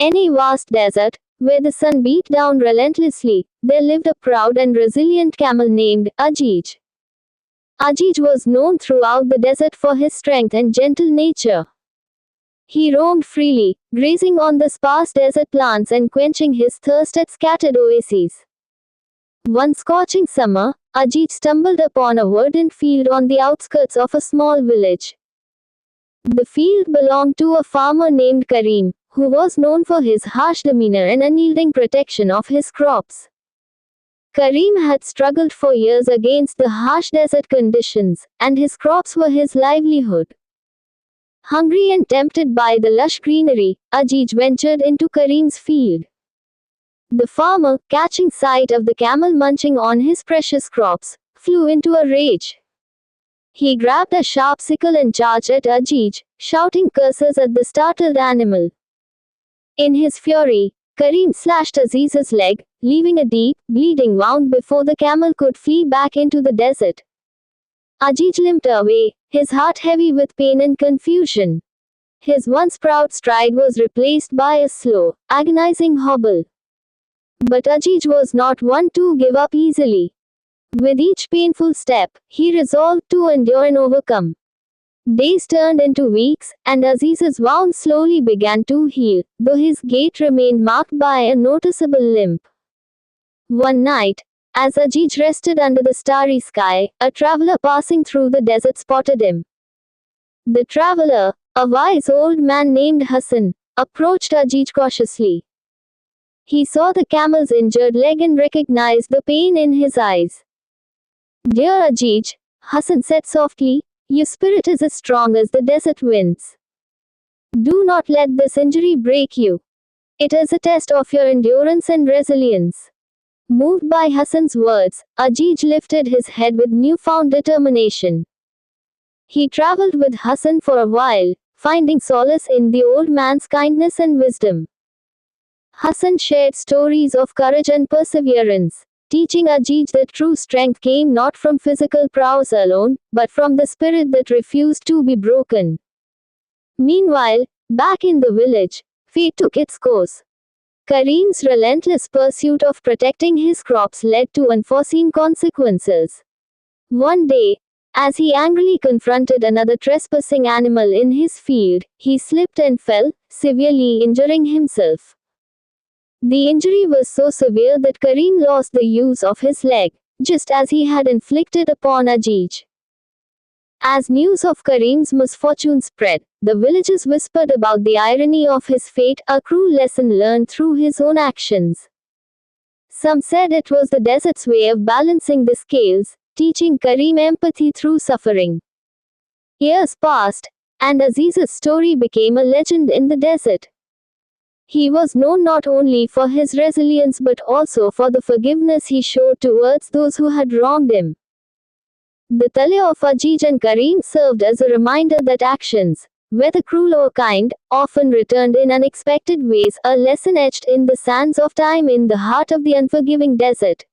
In a vast desert, where the sun beat down relentlessly, there lived a proud and resilient camel named Ajij. Ajij was known throughout the desert for his strength and gentle nature. He roamed freely, grazing on the sparse desert plants and quenching his thirst at scattered oases. One scorching summer, Ajij stumbled upon a verdant field on the outskirts of a small village. The field belonged to a farmer named Karim, who was known for his harsh demeanor and unyielding protection of his crops. Karim had struggled for years against the harsh desert conditions, and his crops were his livelihood. Hungry and tempted by the lush greenery, Ajij ventured into Karim's field. The farmer, catching sight of the camel munching on his precious crops, flew into a rage. He grabbed a sharp sickle and charged at Ajij, shouting curses at the startled animal. In his fury, Karim slashed Aziz's leg, leaving a deep, bleeding wound before the camel could flee back into the desert. Ajij limped away, his heart heavy with pain and confusion. His once proud stride was replaced by a slow, agonizing hobble. But Ajij was not one to give up easily. With each painful step, he resolved to endure and overcome. Days turned into weeks, and Aziz's wound slowly began to heal, though his gait remained marked by a noticeable limp. One night, as Ajij rested under the starry sky, a traveler passing through the desert spotted him. The traveler, a wise old man named Hassan, approached Ajij cautiously. He saw the camel's injured leg and recognized the pain in his eyes. "Dear Ajij," Hassan said softly, "your spirit is as strong as the desert winds. Do not let this injury break you. It is a test of your endurance and resilience." Moved by Hassan's words, Ajij lifted his head with newfound determination. He traveled with Hassan for a while, finding solace in the old man's kindness and wisdom. Hassan shared stories of courage and perseverance, teaching Ajij that true strength came not from physical prowess alone, but from the spirit that refused to be broken. Meanwhile, back in the village, fate took its course. Karim's relentless pursuit of protecting his crops led to unforeseen consequences. One day, as he angrily confronted another trespassing animal in his field, he slipped and fell, severely injuring himself. The injury was so severe that Karim lost the use of his leg, just as he had inflicted upon Ajij. As news of Karim's misfortune spread, the villagers whispered about the irony of his fate, a cruel lesson learned through his own actions. Some said it was the desert's way of balancing the scales, teaching Karim empathy through suffering. Years passed, and Aziz's story became a legend in the desert. He was known not only for his resilience but also for the forgiveness he showed towards those who had wronged him. The tale of Ajij and Karim served as a reminder that actions, whether cruel or kind, often returned in unexpected ways, a lesson etched in the sands of time in the heart of the unforgiving desert.